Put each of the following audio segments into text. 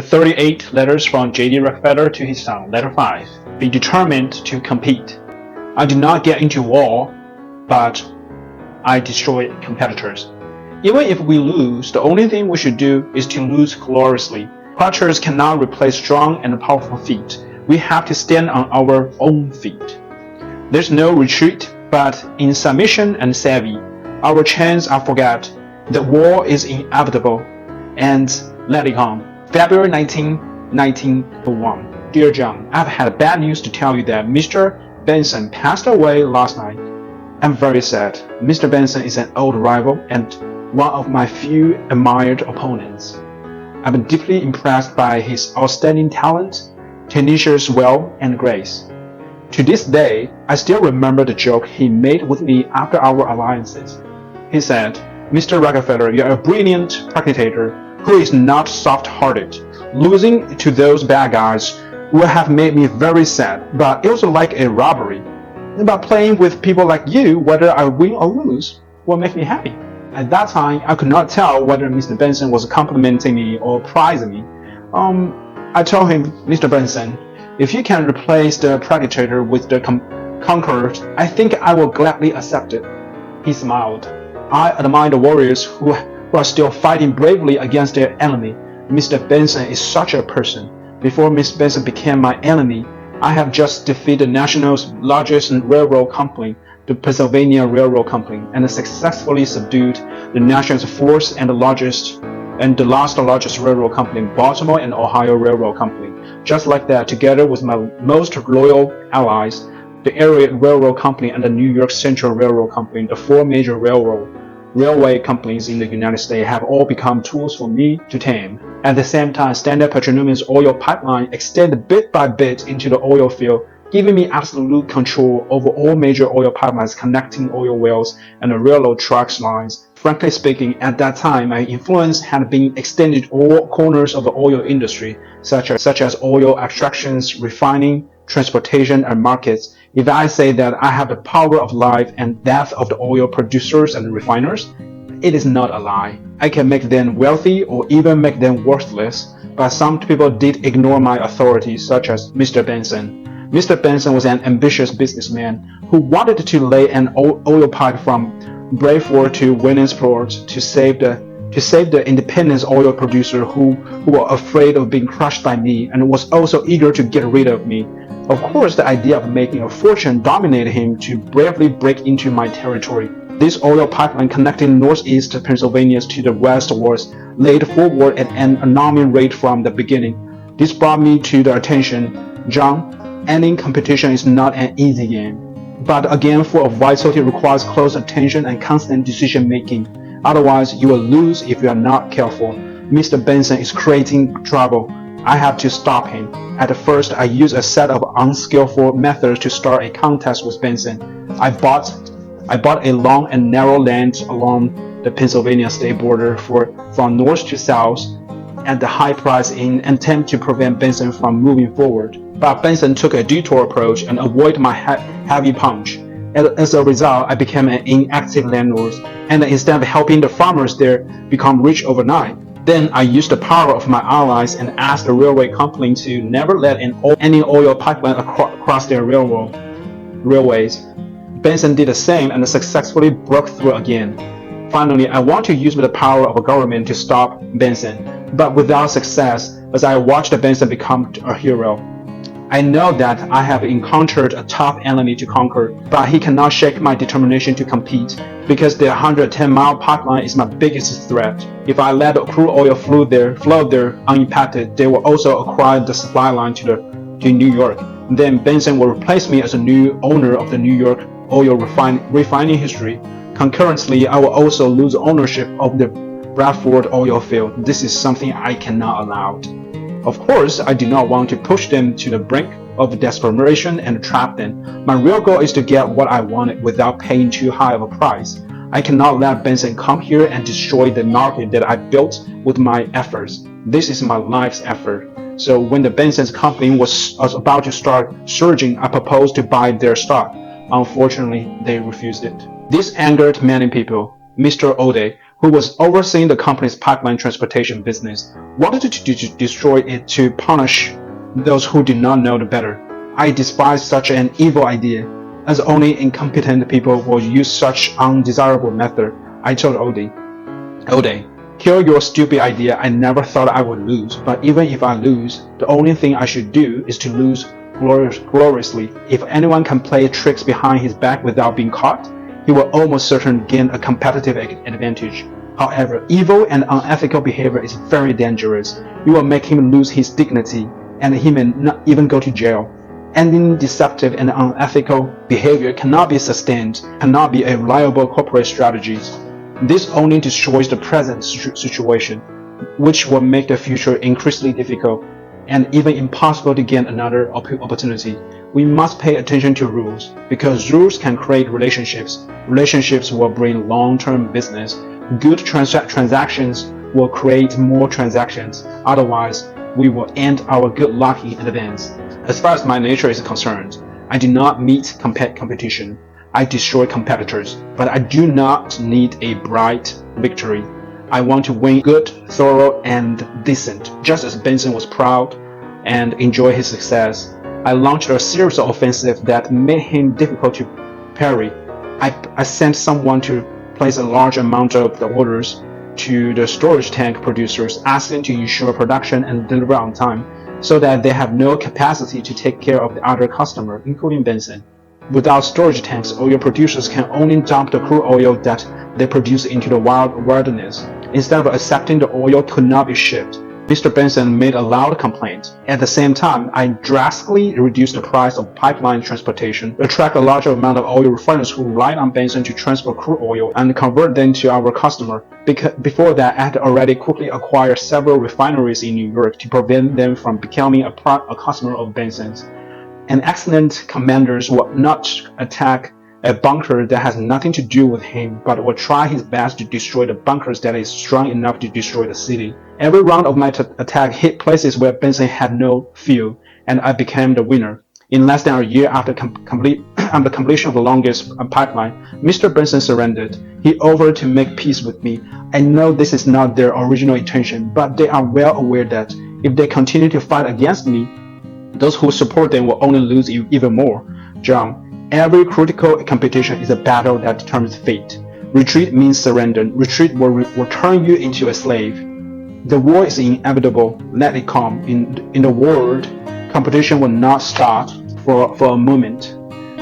38 letters from J.D. Rockefeller to his son. Letter 5. Be determined to compete. I do not get into war, but I destroy competitors. Even if we lose, the only thing we should do is to lose gloriously. Crutches cannot replace strong and powerful feet. We have to stand on our own feet. There's no retreat, but in submission and savvy, our chains are forgot. The war is inevitable, and let it come. February 19, 1901. Dear John, I've had bad news to tell you that Mr. Benson passed away last night. I'm very sad. Mr. Benson is an old rival and one of my few admired opponents. I've been deeply impressed by his outstanding talent, tenacious will, and grace. To this day, I still remember the joke he made with me after our alliances. He said, Mr. Rockefeller, you're a brilliant practicator who is not soft-hearted. Losing to those bad guys would have made me very sad, but it was like a robbery. But playing with people like you, whether I win or lose, will make me happy. At that time, I could not tell whether Mr. Benson was complimenting me or praising me. I told him, Mr. Benson, if you can replace the practicator with the conqueror, I think I will gladly accept it. He smiled. I admire the warriors who are still fighting bravely against their enemy. Mr. Benson is such a person. Before Mr. Benson became my enemy, I have just defeated the nation's largest railroad company, the Pennsylvania Railroad Company, and successfully subdued the nation's fourth and the last largest railroad company, Baltimore and Ohio Railroad Company. Just like that, together with my most loyal allies, the Area Railroad Company and the New York Central Railroad Company, the four major railway companies in the United States, have all become tools for me to tame. At the same time, Standard Petroleum's oil pipeline extended bit by bit into the oil field, giving me absolute control over all major oil pipelines connecting oil wells and the railroad tracks lines. Frankly speaking, at that time, my influence had been extended to all corners of the oil industry, such as oil extractions, refining, transportation, and markets. If I say that I have the power of life and death of the oil producers and refiners, it is not a lie. I can make them wealthy or even make them worthless, but some people did ignore my authority, such as Mr. Benson. Mr. Benson was an ambitious businessman who wanted to lay an oil pipe from Brayford to Williamsport to save the independent oil producer who were afraid of being crushed by me and was also eager to get rid of me. Of course, the idea of making a fortune dominated him to bravely break into my territory. This oil pipeline connecting northeast Pennsylvania to the west was laid forward at an alarming rate from the beginning. This brought me to the attention, John, ending competition is not an easy game. But a game full of vitality requires close attention and constant decision making. Otherwise, you will lose if you are not careful. Mr. Benson is creating trouble. I have to stop him. At first, I used a set of unskillful methods to start a contest with Benson. I bought a long and narrow land along the Pennsylvania state border from north to south at the high price in an attempt to prevent Benson from moving forward. But Benson took a detour approach and avoided my heavy punch. As a result, I became an inactive landlord, and instead of helping the farmers there become rich overnight, then I used the power of my allies and asked the railway company to never let any oil pipeline across their railways. Benson did the same and successfully broke through again. Finally, I want to use the power of a government to stop Benson, but without success, as I watched Benson become a hero. I know that I have encountered a tough enemy to conquer, but he cannot shake my determination to compete, because the 110-mile pipeline is my biggest threat. If I let the crude oil flow there unimpacted, they will also acquire the supply line to New York. Then Benson will replace me as a new owner of the New York oil refining history. Concurrently, I will also lose ownership of the Bradford oil field. This is something I cannot allow. Of course, I do not want to push them to the brink of desperation and trap them. My real goal is to get what I wanted without paying too high of a price. I cannot let Benson come here and destroy the market that I built with my efforts. This is my life's effort. So when the Benson's company was about to start surging, I proposed to buy their stock. Unfortunately, they refused it. This angered many people. Mr. O'Day, who was overseeing the company's pipeline transportation business, wanted to destroy it to punish those who did not know the better. I despise such an evil idea, as only incompetent people will use such undesirable method. I told Ode, kill your stupid idea. I never thought I would lose, but even if I lose, the only thing I should do is to lose gloriously. If anyone can play tricks behind his back without being caught, he will almost certainly gain a competitive advantage. However, evil and unethical behavior is very dangerous. You will make him lose his dignity, and he may not even go to jail. Ending deceptive and unethical behavior cannot be sustained, cannot be a reliable corporate strategy. This only destroys the present situation, which will make the future increasingly difficult and even impossible to gain another opportunity. We must pay attention to rules, because rules can create relationships. Relationships will bring long-term business. Good transactions will create more transactions. Otherwise, we will end our good luck in advance. As far as my nature is concerned, I do not meet competition. I destroy competitors, but I do not need a bright victory. I want to win good, thorough, and decent, just as Benson was proud and enjoyed his success. I launched a series of offensives that made him difficult to parry. I sent someone to place a large amount of the orders to the storage tank producers, asking to ensure production and deliver on time, so that they have no capacity to take care of the other customer, including Benson. Without storage tanks, oil producers can only dump the crude oil that they produce into the wilderness. Instead of accepting the oil could not be shipped, Mr. Benson made a loud complaint. At the same time, I drastically reduced the price of pipeline transportation, attract a larger amount of oil refiners who relied on Benson to transport crude oil and convert them to our customer. Before that, I had already quickly acquired several refineries in New York to prevent them from becoming a customer of Benson's. An excellent commander will not attack a bunker that has nothing to do with him, but will try his best to destroy the bunkers that is strong enough to destroy the city. Every round of my attack hit places where Benson had no field, and I became the winner. In less than a year after the completion of the longest pipeline, Mr. Benson surrendered. He offered to make peace with me. I know this is not their original intention, but they are well aware that if they continue to fight against me, those who support them will only lose even more. John, every critical competition is a battle that determines fate. Retreat means surrender. Retreat will turn you into a slave. The war is inevitable. Let it come. In the world, competition will not start for a moment,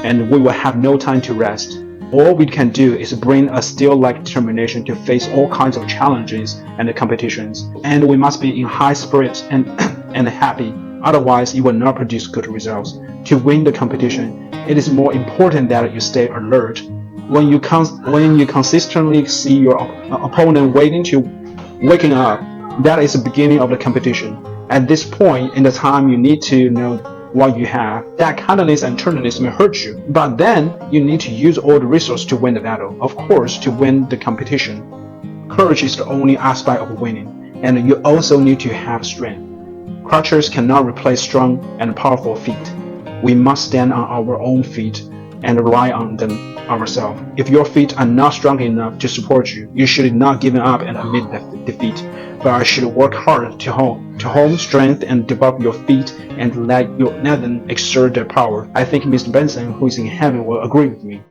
and we will have no time to rest. All we can do is bring a steel-like determination to face all kinds of challenges and competitions, and we must be in high spirits and happy. Otherwise, you will not produce good results. To win the competition, it is more important that you stay alert. When you consistently see your opponent waking up, that is the beginning of the competition. At this point in the time, you need to know what you have. That kindness and tenderness may hurt you, but then you need to use all the resources to win the battle. Of course, to win the competition, courage is the only aspect of winning, and you also need to have strength. Crutches cannot replace strong and powerful feet. We must stand on our own feet and rely on them ourselves. If your feet are not strong enough to support you, you should not give up and admit defeat, but should work hard to hone strength and develop your feet and let them exert their power. I think Mr. Benson, who is in heaven, will agree with me.